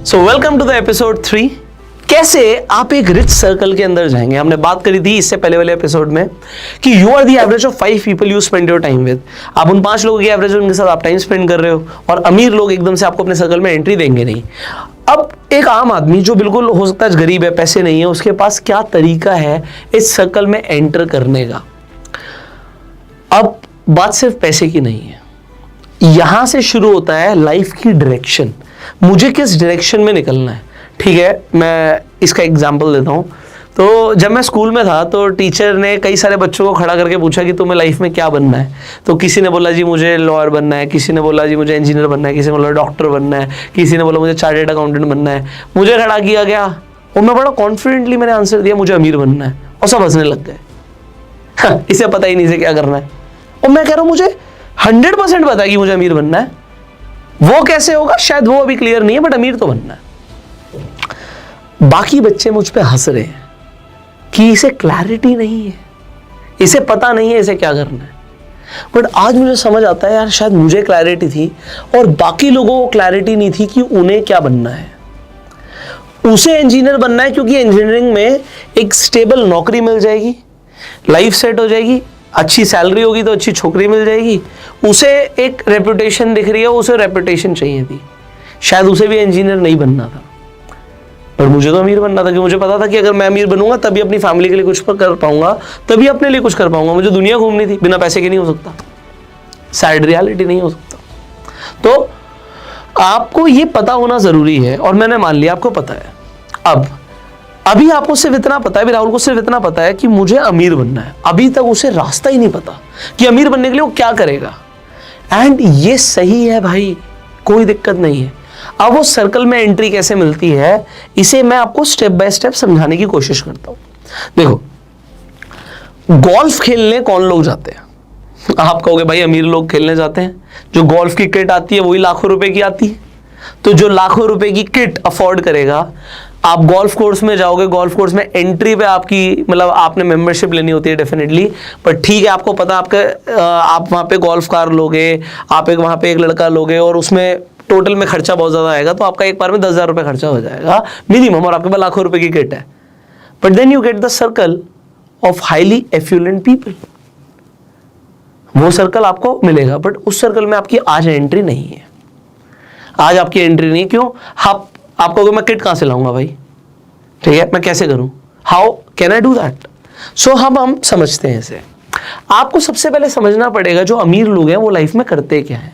So welcome to the episode 3। कैसे आप एक रिच सर्कल के अंदर जाएंगे। हमने बात करी थी इससे पहले वाले एपिसोड में कि you are the average of 5 people you spend your time with. आप उन 5 लोगों की एवरेज उनके साथ आप टाइम स्पेंड कर रहे हो, और अमीर लोग एकदम से आपको अपने सर्कल में एंट्री देंगे नहीं। अब एक आम आदमी जो बिल्कुल हो सकता है गरीब है, पैसे नहीं है, उसके पास क्या तरीका है इस सर्कल में एंटर करने का। अब बात सिर्फ पैसे की नहीं है, यहां से शुरू होता है लाइफ की डायरेक्शन। मुझे किस डायरेक्शन में निकलना है। ठीक है, मैं इसका एग्जांपल देता हूं। तो जब मैं स्कूल में था तो टीचर ने कई सारे बच्चों को खड़ा करके पूछा कि तुम्हें लाइफ में क्या बनना है। तो किसी ने बोला जी मुझे लॉयर बनना है, किसी ने बोला जी मुझे इंजीनियर बनना है, किसी ने बोला डॉक्टर बनना है, किसी ने बोला मुझे चार्टर्ड अकाउंटेंट बनना है। मुझे खड़ा किया गया और मैं बड़ा कॉन्फिडेंटली मैंने आंसर दिया मुझे अमीर बनना है, और सब हंसने लग गए। इसे पता ही नहीं से क्या करना है। और मैं कह रहा हूं मुझे 100% पता है कि मुझे अमीर बनना है। वो कैसे होगा शायद वो अभी क्लियर नहीं है, बट अमीर तो बनना है। बाकी बच्चे मुझ पे हंस रहे हैं कि इसे क्लैरिटी नहीं है, इसे पता नहीं है इसे क्या करना है। बट आज मुझे समझ आता है यार, शायद मुझे क्लैरिटी थी और बाकी लोगों को क्लैरिटी नहीं थी कि उन्हें क्या बनना है। उसे इंजीनियर बनना है क्योंकि इंजीनियरिंग में एक स्टेबल नौकरी मिल जाएगी, लाइफ सेट हो जाएगी, अच्छी सैलरी होगी तो अच्छी छोकरी मिल जाएगी। उसे एक रेपुटेशन दिख रही है, उसे रेपुटेशन चाहिए थी। शायद उसे भी इंजीनियर नहीं बनना था, पर मुझे तो अमीर बनना था, कि मुझे पता था कि अगर मैं अमीर बनूंगा तभी अपनी फैमिली के लिए कुछ कर पाऊंगा, तभी अपने लिए कुछ कर पाऊंगा। मुझे दुनिया घूमनी थी, बिना पैसे के नहीं हो सकता, सैड रियलिटी नहीं हो सकता। तो आपको ये पता होना जरूरी है, और मैंने मान लिया आपको पता है। अभी आपको सिर्फ इतना पता है, राहुल को सिर्फ इतना पता है कि मुझे अमीर बनना है। अभी तक उसे रास्ता ही नहीं पता कि अमीर बनने के लिए वो क्या करेगा। एंड ये सही है भाई, कोई दिक्कत नहीं है। अब वो सर्कल में एंट्री कैसे मिलती है, इसे मैं आपको स्टेप बाय स्टेप समझाने की कोशिश करता हूं। देखो, गोल्फ खेलने कौन लोग जाते हैं? आप कहोगे भाई अमीर लोग खेलने जाते हैं, जो गोल्फ की किट आती है वही लाखों रुपए की आती है। तो जो लाखों रुपए की किट अफोर्ड करेगा, आप गोल्फ कोर्स में जाओगे, गोल्फ कोर्स में एंट्री पे आपकी मतलब आपने मेंबरशिप लेनी होती है डेफिनेटली, पर ठीक है आपको पता आप वहां पे गोल्फ कार लोगे, आप वहां पे एक लड़का लोगे, और उसमें टोटल में खर्चा बहुत ज्यादा आएगा, तो आपका एक बार में 10,000 रुपए खर्चा हो जाएगा मिनिमम, और आपके पास लाखों रुपए की किट है। But then you get the circle of highly affluent people. वो सर्कल आपको मिलेगा, बट उस सर्कल में आपकी आज एंट्री नहीं है। आज आपकी एंट्री नहीं है। क्यों? आपको मैं किट कहां से लाऊंगा भाई? ठीक है, मैं कैसे करूं? How can I do that? So हम समझते हैं इसे। आपको सबसे पहले समझना पड़ेगा जो अमीर लोग हैं वो लाइफ में करते क्या है,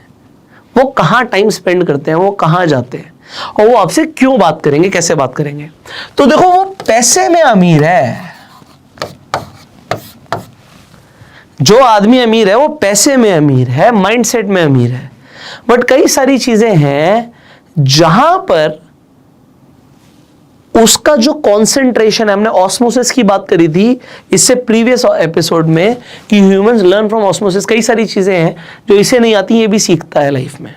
वो कहां टाइम स्पेंड करते हैं, वो कहां जाते हैं, और वो आपसे क्यों बात करेंगे, कैसे बात करेंगे। तो देखो, वो पैसे में अमीर है। जो आदमी अमीर है वो पैसे में अमीर है, माइंडसेट में अमीर है। बट कई सारी चीजें हैं जहां पर उसका जो कॉन्सेंट्रेशन है, हमने ऑस्मोसिस की बात करी थी इससे प्रीवियस एपिसोड में कि ह्यूमंस लर्न फ्रॉम ऑस्मोसिस। कई सारी चीजें हैं जो इसे नहीं आती, ये भी सीखता है लाइफ में,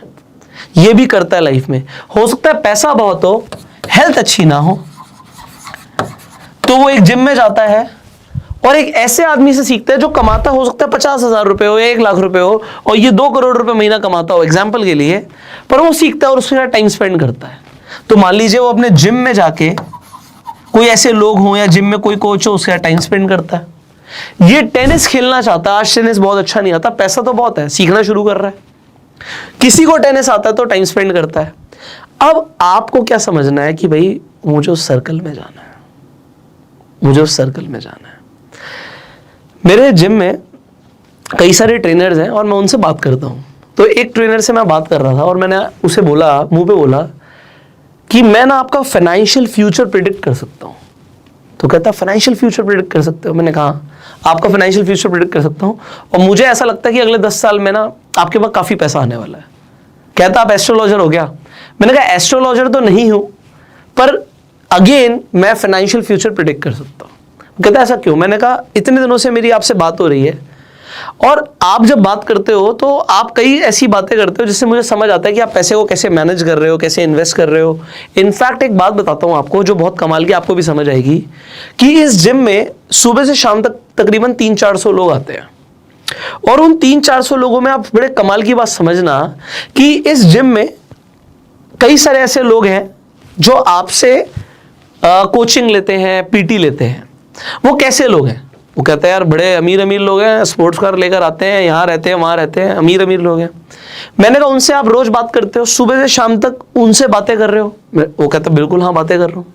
ये भी करता है लाइफ में। हो सकता है पैसा बहुत हो, हेल्थ अच्छी ना हो, तो वो एक जिम में जाता है और एक ऐसे आदमी से सीखता है जो कमाता हो सकता है 50,000 रुपए हो या 1 लाख रुपए हो, और ये 2 करोड़ रुपए महीना कमाता हो एग्जाम्पल के लिए, पर वो सीखता है और उसके साथ टाइम स्पेंड करता है। तो मान लीजिए वो अपने जिम में जाके कोई ऐसे लोग हों या जिम में कोई कोच हो, उसके साथ टाइम स्पेंड करता है। ये टेनिस खेलना चाहता है, आज टेनिस बहुत अच्छा नहीं आता, पैसा तो बहुत है, सीखना शुरू कर रहा है। किसी को टेनिस आता है तो टाइम स्पेंड करता है। अब आपको क्या समझना है कि भाई मुझे उस सर्कल में जाना है, मुझे उस सर्कल में जाना है। मेरे जिम में कई सारे ट्रेनर्स हैं और मैं उनसे बात करता हूं। तो एक ट्रेनर से मैं बात कर रहा था और मैंने उसे बोला, मुंह पे बोला कि मैं ना आपका फाइनेंशियल फ्यूचर प्रिडिक्ट कर सकता हूं। तो कहता फाइनेंशियल फ्यूचर प्रिडिक्ट कर सकते हो? मैंने कहा आपका फाइनेंशियल फ्यूचर प्रिडिक्ट कर सकता हूं, और मुझे ऐसा लगता है कि अगले 10 साल में ना आपके पास काफी पैसा आने वाला है। कहता आप एस्ट्रोलॉजर हो गया? मैंने कहा एस्ट्रोलॉजर तो नहीं हूं, पर अगेन मैं फाइनेंशियल फ्यूचर प्रिडिक्ट कर सकता हूं। कहता ऐसा क्यों? मैंने कहा इतने दिनों से मेरी आपसे बात हो रही है, और आप जब बात करते हो तो आप कई ऐसी बातें करते हो जिससे मुझे समझ आता है कि आप पैसे को कैसे मैनेज कर रहे हो, कैसे इन्वेस्ट कर रहे हो। इनफैक्ट एक बात बताता हूं आपको जो बहुत कमाल की, आपको भी समझ आएगी, कि इस जिम में सुबह से शाम तक तकरीबन 300-400 लोग आते हैं, और उन 300-400 लोगों में आप बड़े कमाल की बात समझना कि इस जिम में कई सारे ऐसे लोग हैं जो आपसे कोचिंग लेते हैं, पीटी लेते हैं, वो कैसे लोग हैं? वो कहते हैं यार बड़े अमीर अमीर लोग हैं, स्पोर्ट्स कार लेकर आते हैं, यहाँ रहते हैं, वहाँ रहते हैं, अमीर अमीर लोग हैं। मैंने कहा उनसे आप रोज बात करते हो, सुबह से शाम तक उनसे बातें कर रहे हो? वो कहता बिल्कुल हाँ बातें कर रहा हूँ।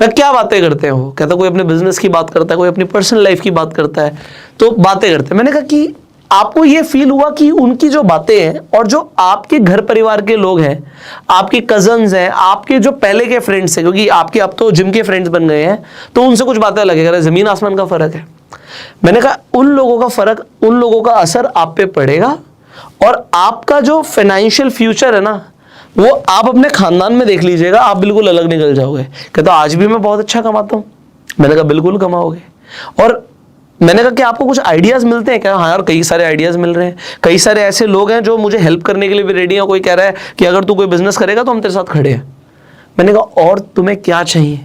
मैं क्या बातें करते हैं? वो कहता कोई अपने बिजनेस की बात करता है, कोई अपनी पर्सनल लाइफ की बात करता है, तो बातें करते हैं। मैंने कहा कि आपको ये फील हुआ कि उनकी जो बातें हैं और जो आपके घर परिवार के लोग हैं, आपके कजन्स हैं, आपके जो पहले के फ्रेंड्स हैं, क्योंकि आपके अब तो जिम के फ्रेंड्स बन गए हैं, तो उनसे कुछ बातें लगेगा, जमीन आसमान का फर्क है। मैंने कहा उन लोगों का फर्क, उन लोगों का असर आप पे पड़ेगा, और आपका जो फाइनेंशियल फ्यूचर है ना, वो आप अपने खानदान में देख लीजिएगा, आप बिल्कुल अलग निकल जाओगे। कहता आज भी मैं बहुत अच्छा कमाता हूं। मैंने कहा बिल्कुल कमाओगे। और मैंने कहा कि आपको कुछ आइडियाज मिलते हैं क्या? हाँ यार कई सारे आइडियाज मिल रहे हैं, कई सारे ऐसे लोग हैं जो मुझे हेल्प करने के लिए भी रेडी हैं। कोई कह रहा है कि अगर तू कोई बिजनेस करेगा तो हम तेरे साथ खड़े हैं। मैंने कहा और तुम्हें क्या चाहिए?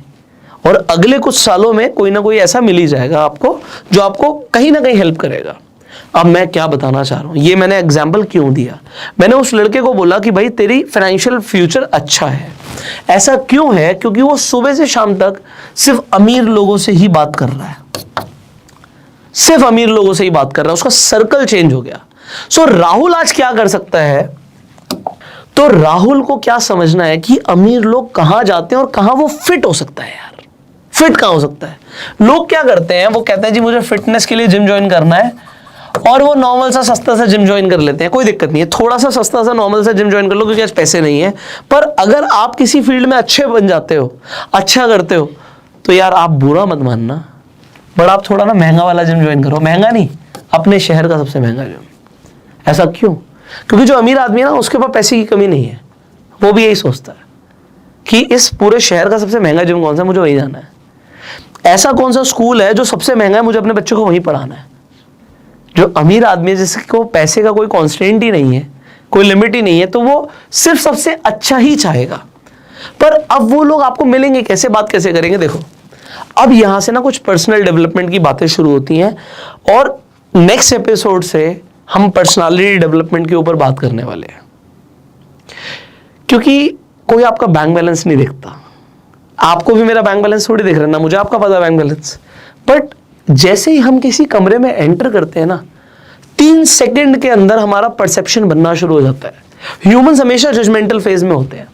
और अगले कुछ सालों में कोई ना कोई ऐसा मिल ही जाएगा आपको जो आपको कहीं ना कहीं हेल्प करेगा। अब मैं क्या बताना चाह रहा हूं, ये मैंने एग्जाम्पल क्यों दिया? मैंने उस लड़के को बोला कि भाई तेरी फाइनेंशियल फ्यूचर अच्छा है। ऐसा क्यों है? क्योंकि वो सुबह से शाम तक सिर्फ अमीर लोगों से ही बात कर रहा है, सिर्फ अमीर लोगों से ही बात कर रहा है, उसका सर्कल चेंज हो गया। सो राहुल आज क्या कर सकता है? तो राहुल को क्या समझना है कि अमीर लोग कहां जाते हैं और कहां वो फिट हो सकता है। यार फिट कहां हो सकता है? लोग क्या करते हैं, वो कहते हैं जी मुझे फिटनेस के लिए जिम ज्वाइन करना है, और वो नॉर्मल सा सस्ता सा जिम ज्वाइन कर लेते हैं। कोई दिक्कत नहीं है, थोड़ा सा सस्ता सा नॉर्मल सा जिम ज्वाइन कर लो, क्योंकि आज पैसे नहीं है। पर अगर आप किसी फील्ड में अच्छे बन जाते हो, अच्छा करते हो, तो यार आप बुरा मत मानना, बट आप थोड़ा ना महंगा वाला जिम ज्वाइन करो। महंगा नहीं, अपने शहर का सबसे महंगा जिम। ऐसा क्यों? क्योंकि जो अमीर आदमी है ना, उसके पास पैसे की कमी नहीं है। वो भी यही सोचता है कि इस पूरे शहर का सबसे महंगा जिम कौन सा, मुझे वही जाना है। ऐसा कौन सा स्कूल है जो सबसे महंगा है, मुझे अपने बच्चों को वहीं पढ़ाना है। जो अमीर आदमी है, जिसको पैसे का कोई कॉन्स्टेंट ही नहीं है, कोई लिमिट ही नहीं है, तो वो सिर्फ सबसे अच्छा ही चाहेगा। पर अब वो लोग आपको मिलेंगे कैसे, बात कैसे करेंगे? देखो अब यहां से ना कुछ पर्सनल डेवलपमेंट की बातें शुरू होती हैं, और नेक्स्ट एपिसोड से हम पर्सनालिटी डेवलपमेंट के ऊपर बात करने वाले हैं। क्योंकि कोई आपका बैंक बैलेंस नहीं देखता, आपको भी मेरा बैंक बैलेंस थोड़ी देख रहे हैं ना, मुझे आपका पता बैंक बैलेंस। बट जैसे ही हम किसी कमरे में एंटर करते हैं ना, 3 सेकंड के अंदर हमारा परसेप्शन बनना शुरू हो जाता है। ह्यूमंस हमेशा जजमेंटल फेज में होते हैं,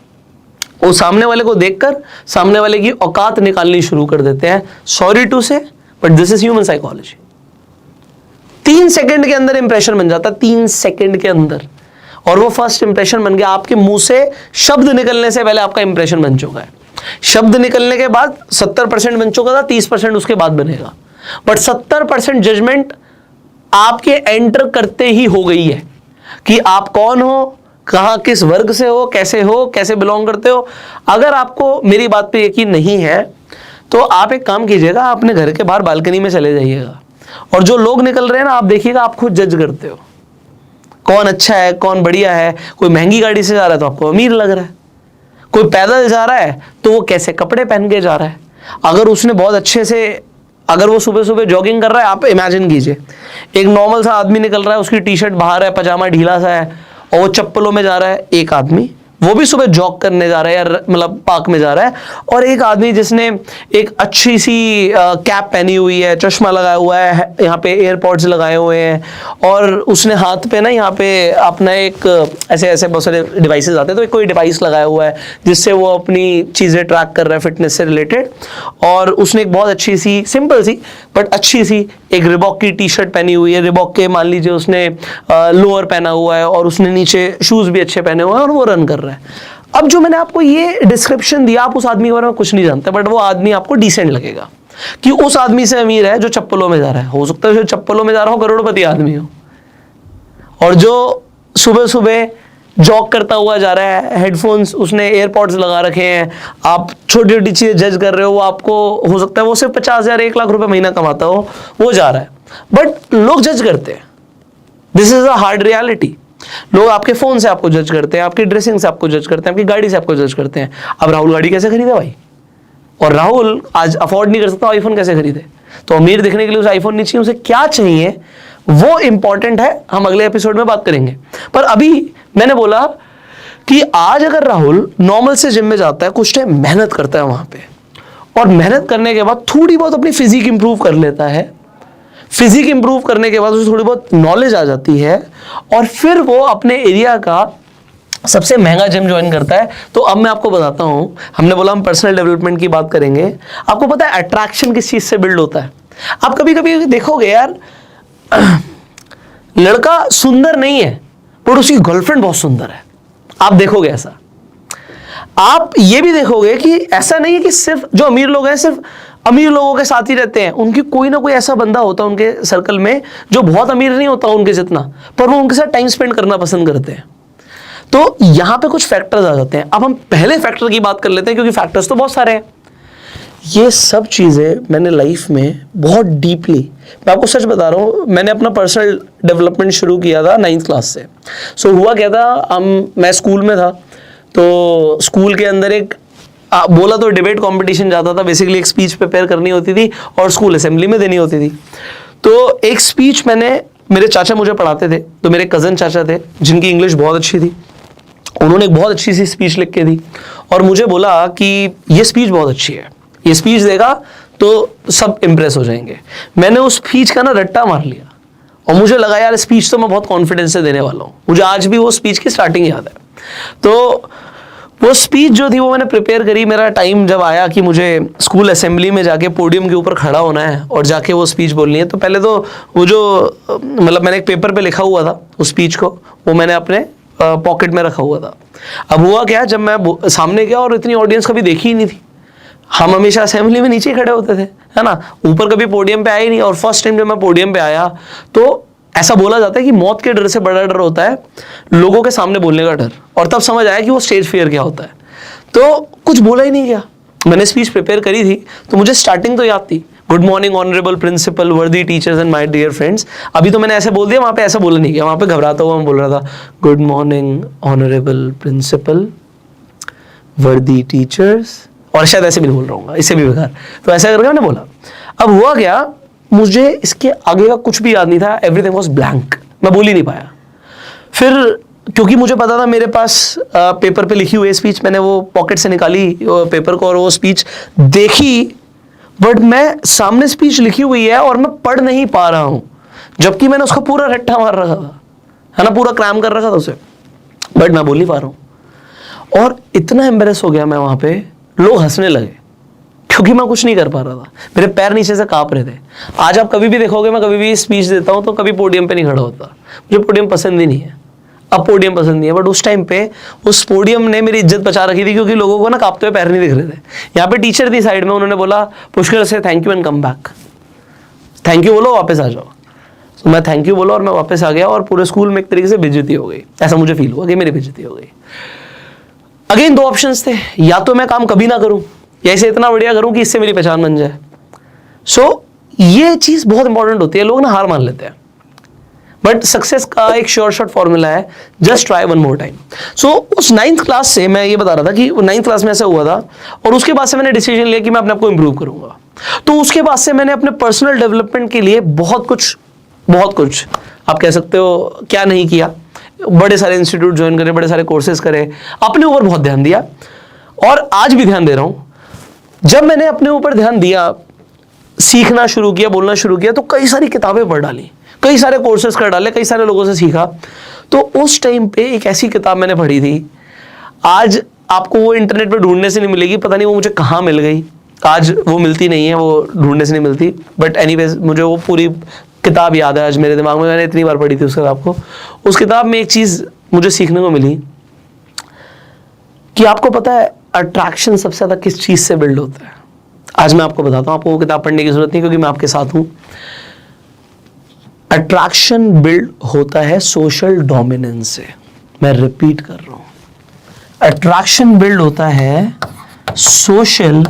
वो सामने वाले को देखकर सामने वाले की औकात निकालनी शुरू कर देते हैं। सॉरी टू से, but this is human psychology. 3 second के अंदर इंप्रेशन बन जाता है, 3 सेकंड के अंदर, और वो फर्स्ट इंप्रेशन बन गया। आपके मुंह से शब्द निकलने से पहले आपका इंप्रेशन बन चुका है। शब्द निकलने के बाद 70% बन चुका था, 30% उसके बाद बनेगा, बट 70% जजमेंट आपके एंटर करते ही हो गई है कि आप कौन हो, कहां किस वर्ग से हो, कैसे बिलोंग करते हो। अगर आपको मेरी बात पे यकीन नहीं है तो आप एक काम कीजिएगा, अपने घर के बाहर बालकनी में चले जाइएगा, और जो लोग निकल रहे हैं ना, आप देखिएगा, आप खुद जज करते हो कौन अच्छा है, कौन बढ़िया है। कोई महंगी गाड़ी से जा रहा है तो आपको अमीर लग रहा है, कोई पैदल जा रहा है तो वो कैसे कपड़े पहन के जा रहा है। अगर उसने बहुत अच्छे से, अगर वो सुबह सुबह जॉगिंग कर रहा है, आप इमेजिन कीजिए एक नॉर्मल सा आदमी निकल रहा है, उसकी टी शर्ट बाहर है, पजामा ढीला सा है, और वो चप्पलों में जा रहा है। एक आदमी वो भी सुबह जॉग करने जा रहा है, या मतलब पार्क में जा रहा है, और एक आदमी जिसने एक अच्छी सी कैप पहनी हुई है, चश्मा लगाया हुआ है, यहाँ पे एयरपॉड्स लगाए हुए हैं, और उसने हाथ पे ना यहाँ पे अपना एक ऐसे बहुत सारे डिवाइसेस आते हैं, तो कोई डिवाइस लगाया हुआ है जिससे वो अपनी चीज़ें ट्रैक कर रहा है फिटनेस से रिलेटेड। और उसने एक बहुत अच्छी सी, सिंपल सी बट अच्छी सी एक रिबॉक की टी शर्ट पहनी हुई है। रिबॉक के मान लीजिए उसने लोअर पहना हुआ है, और उसने नीचे शूज़ भी अच्छे पहने हुए हैं, और वो रन कर रहा है। अब जो मैंने आपको ये डिस्क्रिप्शन दिया, आप उस आदमी के बारे में कुछ नहीं जानते, बट वो आदमी आपको डिसेंट लगेगा कि उस आदमी से अमीर है जो चप्पलों में जा रहा है। हो सकता है जो चप्पलों में जा रहा हो करोड़पति आदमी हो, और जो सुबह सुबह जॉग करता हुआ जा रहा है, हेडफोन्स उसने एयरपॉड्स लगा रखे हैं, आप छोटी छोटी चीज़ें जज कर रहे हो, वो आपको हो सकता है वो सिर्फ 50,000 1 लाख रुपए महीना कमाता हो, वो जा रहा है, बट लोग जज करते हैं। This is a hard reality. लोग आपके फोन से आपको जज करते हैं, आपकी ड्रेसिंग से आपको जज करते हैं, आपकी गाड़ी से आपको जज करते हैं। अब राहुल गाड़ी कैसे खरीदे भाई, और राहुल आज अफोर्ड नहीं कर सकता, आईफोन कैसे खरीदे? तो अमीर दिखने के लिए उसे आईफोन नहीं चाहिए, उसे क्या चाहिए वो इंपॉर्टेंट है, हम अगले एपिसोड में बात करेंगे। पर अभी मैंने बोला कि आज अगर राहुल नॉर्मल से जिम में जाता है, कुछ टाइम मेहनत करता है वहां पे, और मेहनत करने के बाद थोड़ी बहुत अपनी फिजिक इंप्रूव कर लेता है, फिजिक इंप्रूव करने के बाद उसे थोड़ी बहुत नॉलेज आ जाती है, और फिर वो अपने एरिया का सबसे महंगा जिम ज्वाइन करता है। तो अब मैं आपको बताता हूं, हमने बोला हम पर्सनल डेवलपमेंट की बात करेंगे। आपको पता है अट्रैक्शन किस चीज से बिल्ड होता है? आप कभी कभी देखोगे यार, लड़का सुंदर नहीं है पर उसकी गर्लफ्रेंड बहुत सुंदर है, आप देखोगे ऐसा। आप ये भी देखोगे कि ऐसा नहीं है कि सिर्फ जो अमीर लोग हैं सिर्फ अमीर लोगों के साथ ही रहते हैं, उनकी कोई ना कोई ऐसा बंदा होता है उनके सर्कल में जो बहुत अमीर नहीं होता उनके जितना, पर वो उनके साथ टाइम स्पेंड करना पसंद करते हैं। तो यहां पे कुछ फैक्टर्स आ जाते हैं। अब हम पहले फैक्टर की बात कर लेते हैं, क्योंकि फैक्टर्स तो बहुत सारे हैं। ये सब चीजें मैंने लाइफ में बहुत डीपली, मैं आपको सच बता रहा हूं, मैंने अपना पर्सनल डेवलपमेंट शुरू किया था 9th क्लास से। सो हुआ क्या था, मैं स्कूल में था, तो स्कूल के अंदर एक बोला तो डिबेट कंपटीशन जाता था। बेसिकली एक स्पीच प्रिपेयर करनी होती थी और स्कूल असेंबली में देनी होती थी। तो एक स्पीच मेरे चाचा मुझे पढ़ाते थे, तो मेरे कजन चाचा थे जिनकी इंग्लिश बहुत अच्छी थी, उन्होंने एक बहुत अच्छी सी स्पीच लिख के दी और मुझे बोला कि ये स्पीच बहुत अच्छी है, ये स्पीच देगा तो सब इंप्रेस हो जाएंगे। मैंने उस स्पीच का ना रट्टा मार लिया और मुझे लगा यार स्पीच तो मैं बहुत कॉन्फिडेंस से देने वाला हूँ। मुझे आज भी वो स्पीच की स्टार्टिंग याद है। तो वो स्पीच जो थी वो मैंने प्रिपेयर करी। मेरा टाइम जब आया कि मुझे स्कूल असेंबली में जाके पोडियम के ऊपर खड़ा होना है और जाके वो स्पीच बोलनी है, तो पहले तो वो जो मतलब मैंने एक पेपर पे लिखा हुआ था उस स्पीच को, वो मैंने अपने पॉकेट में रखा हुआ था। अब हुआ क्या, जब मैं सामने गया और इतनी ऑडियंस कभी देखी ही नहीं थी, हम हमेशा असेंबली में नीचे खड़े होते थे, है ना, ऊपर कभी पोडियम पे आए ही नहीं। और फर्स्ट टाइम जब मैं पोडियम पे आया तो ऐसा बोला जाता है कि मौत के डर से बड़ा डर होता है लोगों के सामने बोलने का डर, और तब समझ आया कि वो स्टेज फियर क्या होता है। तो कुछ बोला ही नहीं गया। मैंने स्पीच प्रिपेयर करी थी तो मुझे स्टार्टिंग तो याद थी, good morning honourable principal, worthy teachers and my dear friends. अभी तो मैंने ऐसे बोल दिया, वहां पे ऐसा बोला नहीं गया, वहां पे घबराता हुआ मैं बोल रहा था, good morning honourable principal, worthy teachers, और शायद ऐसे भी नहीं बोल रहा हूँ, इससे भी बेकार। तो ऐसा करके मैंने बोला। अब हुआ क्या, मुझे इसके आगे का कुछ भी याद नहीं था, एवरीथिंग वाज ब्लैंक, मैं बोल ही नहीं पाया। फिर क्योंकि मुझे पता था मेरे पास पेपर पे लिखी हुई स्पीच, मैंने वो पॉकेट से निकाली पेपर को और वो स्पीच देखी, बट मैं सामने स्पीच लिखी हुई है और मैं पढ़ नहीं पा रहा हूं, जबकि मैंने उसका पूरा रट्टा मार रखा था, है ना, पूरा क्रैम कर रखा था उसे, बट मैं बोल नहीं पा रहा हूं। और इतना एम्बेरस हो गया मैं वहां पे, लोग हंसने लगे क्योंकि मैं कुछ नहीं कर पा रहा था, मेरे पैर नीचे से कांप रहे थे। आज आप कभी भी देखोगे, मैं कभी भी स्पीच देता हूं तो कभी पोडियम पे नहीं खड़ा होता, मुझे पोडियम पसंद ही नहीं है। अब पोडियम पसंद नहीं है, बट उस टाइम पे उस पोडियम ने मेरी इज्जत बचा रखी थी, क्योंकि लोगों को ना कांपते हुए पैर नहीं दिख रहे थे। यहाँ पे टीचर थी साइड में, उन्होंने बोला पुष्कर से thank you and come back, thank you बोलो वापस आ जाओ। तो मैं थैंक यू बोला और मैं वापस आ गया, और पूरे स्कूल में एक तरीके से बेइज्जती हो गई। ऐसा मुझे फील हुआ कि मेरी बेइज्जती हो गई। अगेन दो ऑप्शंस थे, या तो मैं काम कभी ना करूं या इसे इतना बढ़िया करूं कि इससे मेरी पहचान बन जाए। सो ये चीज बहुत इंपॉर्टेंट होती है, लोग ना हार मान लेते हैं, बट सक्सेस का एक श्योर शॉट फॉर्मूला है, just try one more time. So उस 9th क्लास से मैं ये बता रहा था कि 9th क्लास में ऐसा हुआ था, और उसके बाद से मैंने डिसीजन लिया कि मैं अपने आप को इंप्रूव करूंगा। तो उसके बाद से मैंने अपने पर्सनल डेवलपमेंट के लिए बहुत कुछ आप कह सकते हो क्या नहीं किया, बड़े सारे इंस्टीट्यूट ज्वाइन करे, बड़े सारे कोर्सेज करे, अपने ऊपर बहुत ध्यान दिया, और आज भी ध्यान दे रहा हूं। जब मैंने अपने ऊपर ध्यान दिया, सीखना शुरू किया, बोलना शुरू किया, तो कई सारी किताबें पढ़ डाली, कई सारे कोर्सेज कर डाले, कई सारे लोगों से सीखा। तो उस टाइम पे एक ऐसी किताब मैंने पढ़ी थी, आज आपको वो इंटरनेट पे ढूंढने से नहीं मिलेगी, पता नहीं वो मुझे कहाँ मिल गई, आज वो मिलती नहीं है, वो ढूंढने से नहीं मिलती, बट एनीवेज मुझे वो पूरी किताब याद है आज मेरे दिमाग में, मैंने इतनी बार पढ़ी थी उस किताब को। उस किताब में एक चीज मुझे सीखने को मिली कि आपको पता है अट्रैक्शन सबसे ज्यादा किस चीज से बिल्ड होता है। आज मैं आपको बताता हूं, आपको वो किताब पढ़ने की जरूरत नहीं क्योंकि मैं आपके साथ हूं। अट्रैक्शन बिल्ड होता है सोशल डोमिनेंस से। मैं रिपीट कर रहा हूं, अट्रैक्शन बिल्ड होता है सोशल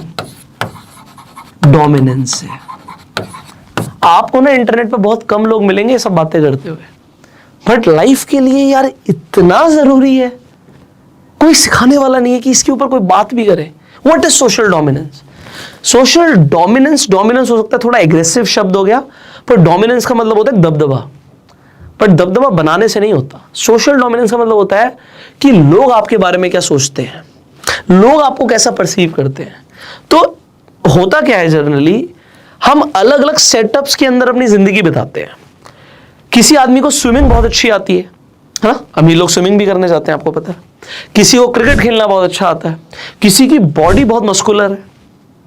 डोमिनेंस से। आपको ना इंटरनेट पे बहुत कम लोग मिलेंगे ये सब बातें करते हुए, बट लाइफ के लिए यार इतना जरूरी है, कोई सिखाने वाला नहीं है कि इसके ऊपर कोई बात भी करे। What is social dominance? Social dominance हो सकता है थोड़ा एग्रेसिव शब्द हो गया, पर डोमिनेंस का मतलब होता है दबदबा। बट दबदबा बनाने से नहीं होता। सोशल डोमिनेंस का मतलब होता है कि लोग आपके बारे में क्या सोचते हैं, लोग आपको कैसा परसीव करते हैं। तो होता क्या है, जनरली हम अलग अलग सेटअप्स के अंदर अपनी जिंदगी बिताते हैं। किसी आदमी को स्विमिंग बहुत अच्छी आती है, हाँ, अमीर लोग स्विमिंग भी करने जाते हैं, आपको पता है। किसी को क्रिकेट खेलना बहुत अच्छा आता है, किसी की बॉडी बहुत मस्कुलर है।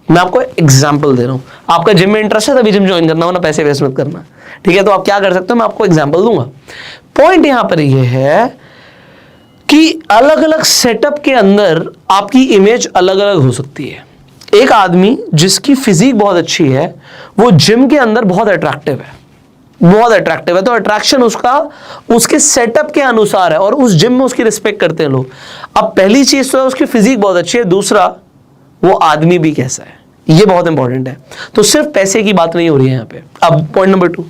मैं आपको एग्जांपल दे रहा हूं, आपका जिम में इंटरेस्ट है तभी जिम ज्वाइन करना, वरना पैसे वेस्ट मत करना, ठीक है। तो आप क्या कर सकते हो, मैं आपको एग्जांपल दूंगा। पॉइंट यहां पर यह है कि अलग अलग सेटअप के अंदर आपकी इमेज अलग अलग हो सकती है। एक आदमी जिसकी फिजिक बहुत अच्छी है, वो जिम के अंदर बहुत अट्रैक्टिव है, बहुत अट्रैक्टिव है, तो अट्रैक्शन उसका उसके सेटअप के अनुसार है और उस जिम में उसकी रिस्पेक्ट करते हैं लोग। अब पहली चीज तो है उसकी फिजिक बहुत अच्छी है, दूसरा वो आदमी भी कैसा है, ये बहुत इंपॉर्टेंट है। तो सिर्फ पैसे की बात नहीं हो रही है यहां पे। अब पॉइंट नंबर 2,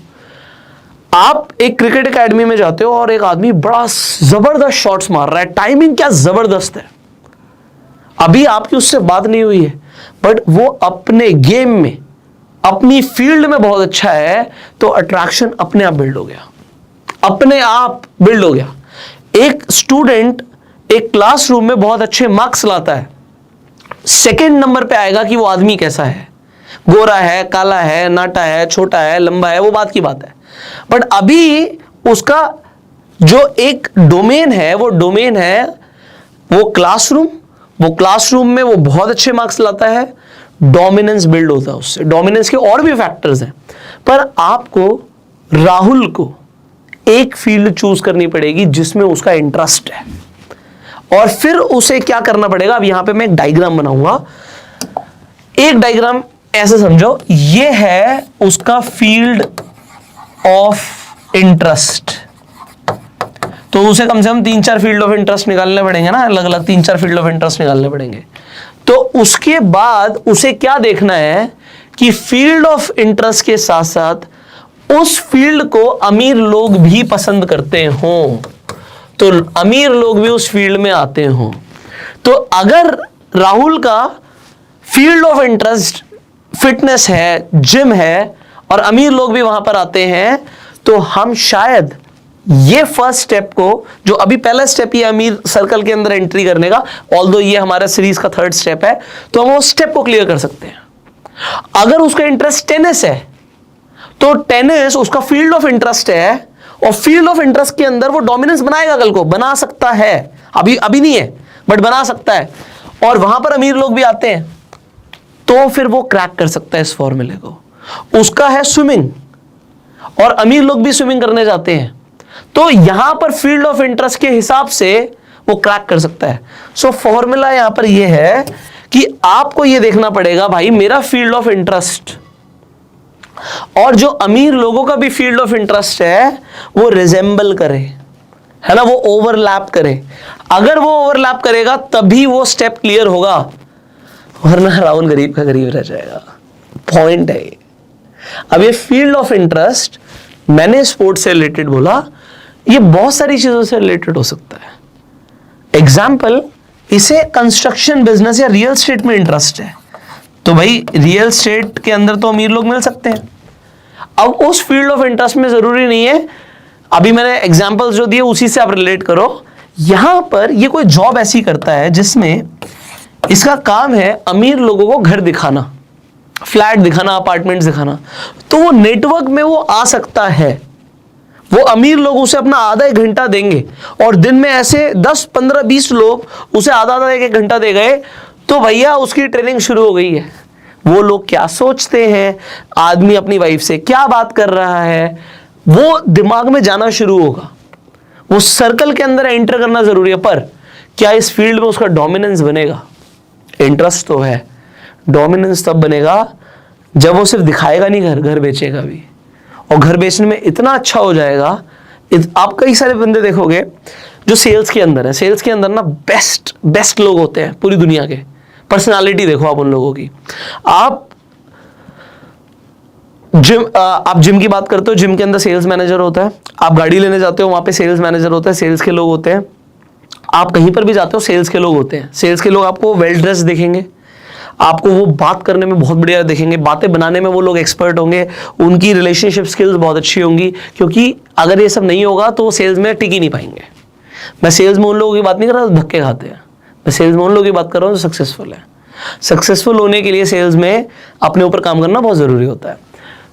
आप एक क्रिकेट एकेडमी में जाते हो और एक आदमी बड़ा जबरदस्त शॉट्स मार रहा है, टाइमिंग क्या जबरदस्त है, अभी आपकी उससे बात नहीं हुई है, बट वो अपने गेम में अपनी फील्ड में बहुत अच्छा है, तो अट्रैक्शन अपने आप बिल्ड हो गया, अपने आप बिल्ड हो गया। एक स्टूडेंट एक क्लासरूम में बहुत अच्छे मार्क्स लाता है, सेकंड नंबर पे आएगा कि वो आदमी कैसा है, गोरा है, काला है, नाटा है, छोटा है, लंबा है, वो बात की बात है। बट अभी उसका जो एक डोमेन है, वो डोमेन है वो क्लासरूम, वो क्लासरूम में वो बहुत अच्छे मार्क्स लाता है, डोमिनेंस बिल्ड होता है उससे। डोमिनेंस के और भी फैक्टर्स हैं, पर आपको राहुल को एक फील्ड चूज करनी पड़ेगी जिसमें उसका इंटरेस्ट है, और फिर उसे क्या करना पड़ेगा। अब यहां पे मैं एक डायग्राम बनाऊंगा, एक डायग्राम ऐसे समझो, ये है उसका फील्ड ऑफ इंटरेस्ट। तो उसे कम से कम 3-4 फील्ड ऑफ इंटरेस्ट निकालने पड़ेंगे ना, अलग अलग 3-4 फील्ड ऑफ इंटरेस्ट निकालने पड़ेंगे। तो उसके बाद उसे क्या देखना है कि फील्ड ऑफ इंटरेस्ट के साथ साथ उस फील्ड को अमीर लोग भी पसंद करते हों, तो अमीर लोग भी उस फील्ड में आते हों। तो अगर राहुल का फील्ड ऑफ इंटरेस्ट फिटनेस है, जिम है, और अमीर लोग भी वहां पर आते हैं, तो हम शायद ये फर्स्ट स्टेप को, जो अभी पहला स्टेप ये अमीर सर्कल के अंदर एंट्री करने का, ऑल्दो ये हमारा सीरीज का 3rd स्टेप है, तो हम उस स्टेप को क्लियर कर सकते हैं। अगर उसका इंटरेस्ट टेनिस है, तो टेनिस उसका फील्ड ऑफ इंटरेस्ट है, और फील्ड ऑफ इंटरेस्ट के अंदर वो डोमिनेंस बनाएगा, कल को बना सकता है, अभी नहीं है बट बना सकता है, और वहां पर अमीर लोग भी आते हैं, तो फिर वो क्रैक कर सकता है इस फॉर्मूले को। उसका है स्विमिंग, और अमीर लोग भी स्विमिंग करने जाते हैं, तो यहां पर फील्ड ऑफ इंटरेस्ट के हिसाब से वो क्रैक कर सकता है। सो फॉर्मूला यहां पर ये है कि आपको ये देखना पड़ेगा, भाई मेरा फील्ड ऑफ इंटरेस्ट और जो अमीर लोगों का भी फील्ड ऑफ इंटरेस्ट है वो रिजेंबल करे, है ना, वो ओवरलैप करे। अगर वो ओवरलैप करेगा तभी वो स्टेप क्लियर होगा, वरना राहुल गरीब का गरीब रह जाएगा। पॉइंट है ये। अब ये फील्ड ऑफ इंटरेस्ट मैंने स्पोर्ट्स से रिलेटेड बोला, ये बहुत सारी चीजों से रिलेटेड हो सकता है। एग्जाम्पल, इसे कंस्ट्रक्शन बिजनेस या रियल स्टेट में इंटरेस्ट है, तो भाई रियल स्टेट के अंदर तो अमीर लोग मिल सकते हैं। अब उस फील्ड ऑफ इंटरेस्ट में जरूरी नहीं है, अभी मैंने एग्जाम्पल्स जो दिए उसी से आप रिलेट करो। यहां पर ये कोई जॉब ऐसी करता है जिसमें इसका काम है अमीर लोगों को घर दिखाना, फ्लैट दिखाना, अपार्टमेंट्स दिखाना, तो वो नेटवर्क में वो आ सकता है। वो अमीर लोग उसे अपना आधा 1 घंटा देंगे, और दिन में ऐसे 10, 15, 20 लोग उसे आधा 1 घंटा दे गए, तो भैया उसकी ट्रेनिंग शुरू हो गई है। वो लोग क्या सोचते हैं, आदमी अपनी वाइफ से क्या बात कर रहा है, वो दिमाग में जाना शुरू होगा। वो सर्कल के अंदर एंटर करना जरूरी है, पर क्या इस फील्ड में उसका डोमिनेंस बनेगा? इंटरेस्ट तो है, डोमिनेंस तब बनेगा जब वो सिर्फ दिखाएगा नहीं, घर बेचेगा भी, और घर बेचने में इतना अच्छा हो जाएगा। आप कई सारे बंदे देखोगे जो सेल्स के अंदर है, सेल्स के अंदर ना बेस्ट लोग होते हैं पूरी दुनिया के। पर्सनालिटी देखो आप उन लोगों की। आप जिम की बात करते हो, जिम के अंदर सेल्स मैनेजर होता है। आप गाड़ी लेने जाते हो, वहां पे सेल्स मैनेजर होता है, सेल्स के लोग होते हैं। आप कहीं पर भी जाते हो, सेल्स के लोग होते हैं। सेल्स के लोग आपको वेल ड्रेस दिखेंगे, आपको वो बात करने में बहुत बढ़िया दिखेंगे, बातें बनाने में वो लोग एक्सपर्ट होंगे, उनकी रिलेशनशिप स्किल्स बहुत अच्छी होंगी, क्योंकि अगर ये सब नहीं होगा तो वो सेल्स में टिक ही नहीं पाएंगे। मैं सेल्स में उन लोगों की बात नहीं कर रहा जो धक्के खाते हैं, मैं सेल्स में उन लोगों की बात कर रहा हूँ जो सक्सेसफुल है। सक्सेसफुल होने के लिए सेल्स में अपने ऊपर काम करना बहुत ज़रूरी होता है।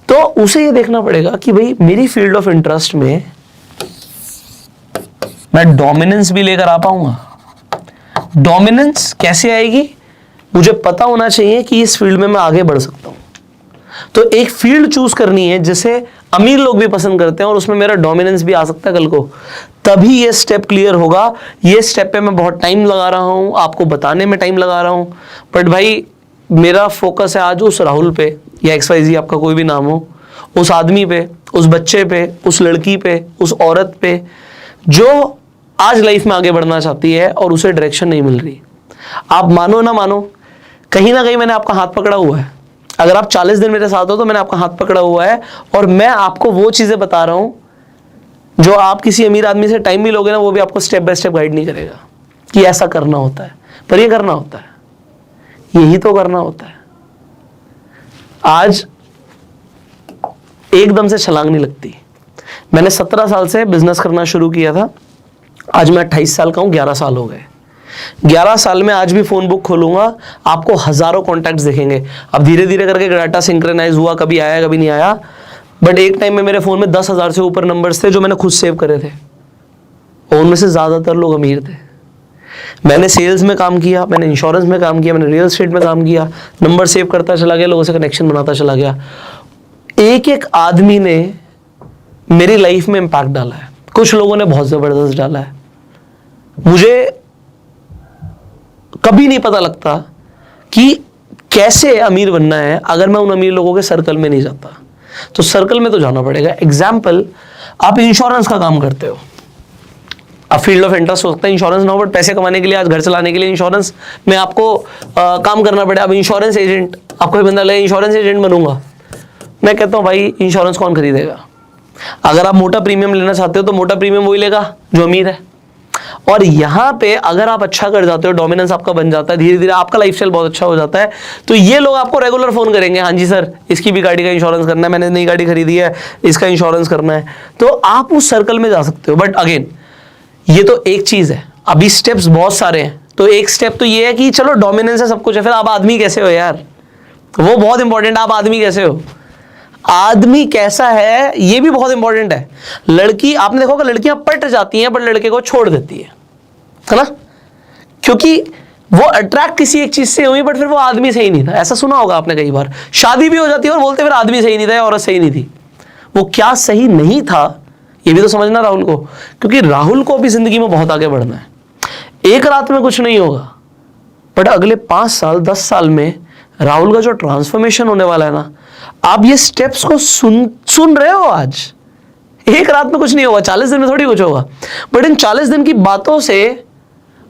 तो उसे ये देखना पड़ेगा कि भाई मेरी फील्ड ऑफ इंटरेस्ट में मैं डोमिनेंस भी लेकर आ पाऊंगा। डोमिनेंस कैसे आएगी? मुझे पता होना चाहिए कि इस फील्ड में मैं आगे बढ़ सकता हूं। तो एक फील्ड चूज करनी है जिसे अमीर लोग भी पसंद करते हैं और उसमें मेरा डोमिनेंस भी आ सकता है कल को, तभी ये स्टेप क्लियर होगा। ये स्टेप पे मैं बहुत टाइम लगा रहा हूं, आपको बताने में टाइम लगा रहा हूं, बट भाई मेरा फोकस है आज उस राहुल पे या XYZ आपका कोई भी नाम हो, उस आदमी पे, उस बच्चे पे, उस लड़की पे, उस औरत पे जो आज लाइफ में आगे बढ़ना चाहती है और उसे डायरेक्शन नहीं मिल रही। आप मानो ना मानो, कहीं ना कहीं मैंने आपका हाथ पकड़ा हुआ है। अगर आप 40 दिन मेरे साथ हो तो मैंने आपका हाथ पकड़ा हुआ है और मैं आपको वो चीजें बता रहा हूं जो आप किसी अमीर आदमी से टाइम भी लोगे ना, वो भी आपको स्टेप बाय स्टेप गाइड नहीं करेगा कि ऐसा करना होता है, पर ये करना होता है, यही तो करना होता है। आज एकदम से छलांग नहीं लगती। मैंने 17 साल से बिजनेस करना शुरू किया था, आज मैं 28 साल का हूं, 11 साल हो गए। 11 साल में आज भी फोन बुक खोलूंगा, आपको हजारों कॉन्टैक्ट्स दिखेंगे। अब धीरे धीरे करके डाटा सिंक्रोनाइज हुआ, कभी आया कभी नहीं आया, बट एक टाइम में मेरे फोन में 10,000 से ऊपर नंबर्स थे जो मैंने खुद सेव करे थे, और उनमें से ज्यादातर लोग अमीर थे। मैंने सेल्स में काम किया, मैंने इंश्योरेंस में काम किया, मैंने रियल एस्टेट में काम किया, नंबर सेव करता चला गया, लोगों से कनेक्शन बनाता चला गया। एक एक आदमी ने मेरी लाइफ में इंपैक्ट डाला है, कुछ लोगों ने बहुत जबरदस्त डाला है। मुझे कभी नहीं पता लगता कि कैसे अमीर बनना है अगर मैं उन अमीर लोगों के सर्कल में नहीं जाता। तो सर्कल में तो जाना पड़ेगा। एग्जाम्पल, आप इंश्योरेंस का काम करते हो, अब फील्ड ऑफ इंटरेस्ट हो सकता है इंश्योरेंस ना हो, बट पैसे कमाने के लिए, आज घर चलाने के लिए इंश्योरेंस में आपको काम करना पड़ेगा। अब इंश्योरेंस एजेंट, आपको एक बंदा लगे इंश्योरेंस एजेंट बनूंगा, मैं कहता हूँ भाई इंश्योरेंस कौन खरीदेगा? अगर आप मोटा प्रीमियम लेना चाहते हो तो मोटा प्रीमियम वही लेगा जो अमीर है। और यहाँ पे अगर आप अच्छा कर जाते हो, डोमिनेंस आपका बन जाता है, धीरे धीरे आपका लाइफस्टाइल बहुत अच्छा हो जाता है, तो ये लोग आपको रेगुलर फोन करेंगे, हाँ जी सर इसकी भी गाड़ी का इंश्योरेंस करना है, मैंने नई गाड़ी खरीदी है, इसका इंश्योरेंस करना है। तो आप उस सर्कल में जा सकते हो। बट अगेन ये तो एक चीज है, अभी स्टेप्स बहुत सारे हैं। तो एक स्टेप तो ये है कि चलो डोमिनेंस है, सब कुछ है, फिर आप आदमी कैसे हो यार, वो बहुत इंपॉर्टेंट है। आप आदमी कैसे हो, आदमी कैसा है ये भी बहुत इंपॉर्टेंट है। लड़की, आपने देखा होगा लड़कियां पट जाती हैं पर लड़के को छोड़ देती है ना, क्योंकि वो अट्रैक्ट किसी एक चीज से हुई बट फिर वो आदमी सही नहीं था। ऐसा सुना होगा आपने कई बार, शादी भी हो जाती है और बोलते फिर आदमी सही नहीं था या औरत सही नहीं थी। वो क्या सही नहीं था ये भी तो समझना राहुल को, क्योंकि राहुल को भी जिंदगी में बहुत आगे बढ़ना है। एक रात में कुछ नहीं होगा, बट अगले 5 साल 10 साल में राहुल का जो ट्रांसफॉर्मेशन होने वाला है ना, आप ये स्टेप्स को सुन रहे हो आज। एक रात में कुछ नहीं होगा, 40 दिन में थोड़ी कुछ होगा, बट इन 40 दिन की बातों से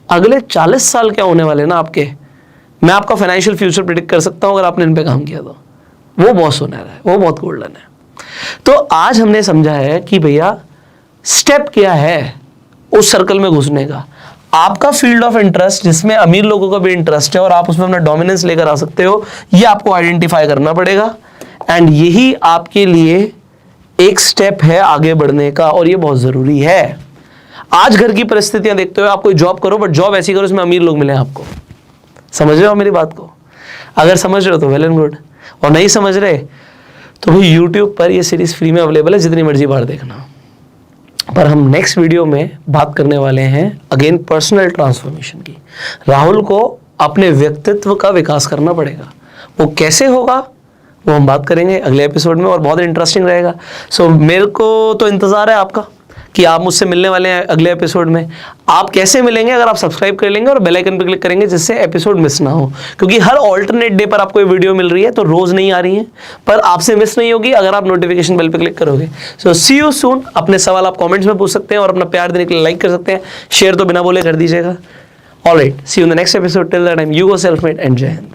अगले 40 साल क्या होने वाले ना आपके, मैं आपका फाइनेंशियल फ्यूचर प्रिडिक्ट कर सकता हूं अगर आपने इन पे काम किया तो। वो बहुत सुनहरा है, वो बहुत गोल्डन है। तो आज हमने समझा है कि भैया स्टेप क्या है उस सर्कल में घुसने का। आपका फील्ड ऑफ इंटरेस्ट जिसमें अमीर लोगों का भी इंटरेस्ट है और आप उसमें अपना डोमिनेंस लेकर आ सकते हो, ये आपको आइडेंटिफाई करना पड़ेगा। एंड यही आपके लिए एक स्टेप है आगे बढ़ने का, और ये बहुत जरूरी है। आज घर की परिस्थितियां देखते हुए आप कोई जॉब करो, बट जॉब ऐसी करो इसमें अमीर लोग मिले आपको। समझ रहे हो मेरी बात को? अगर समझ रहे हो तो वेल एंड गुड, और नहीं समझ रहे तो भाई यूट्यूब पर ये सीरीज फ्री में अवेलेबल है, जितनी मर्जी बार देखना। पर हम नेक्स्ट वीडियो में बात करने वाले हैं अगेन पर्सनल ट्रांसफॉर्मेशन की। राहुल को अपने व्यक्तित्व का विकास करना पड़ेगा, वो कैसे होगा वो हम बात करेंगे अगले एपिसोड में, और बहुत इंटरेस्टिंग रहेगा। सो मेरे को तो इंतजार है आपका कि आप मुझसे मिलने वाले हैं अगले एपिसोड में। आप कैसे मिलेंगे? अगर आप सब्सक्राइब कर लेंगे और बेल आइकन पर क्लिक करेंगे जिससे एपिसोड मिस ना हो, क्योंकि हर ऑल्टरनेट डे पर आपको ये वीडियो मिल रही है, तो रोज नहीं आ रही है, पर आपसे मिस नहीं होगी अगर आप नोटिफिकेशन बेल पर क्लिक करोगे। सो सी यू सून। अपने सवाल आप कॉमेंट्स में पूछ सकते हैं और अपना प्यार देने के लिए लाइक कर सकते हैं, शेयर तो बिना बोले कर दीजिएगा। Alright, see you in the next episode. Till that time you go self made and जय हिंद।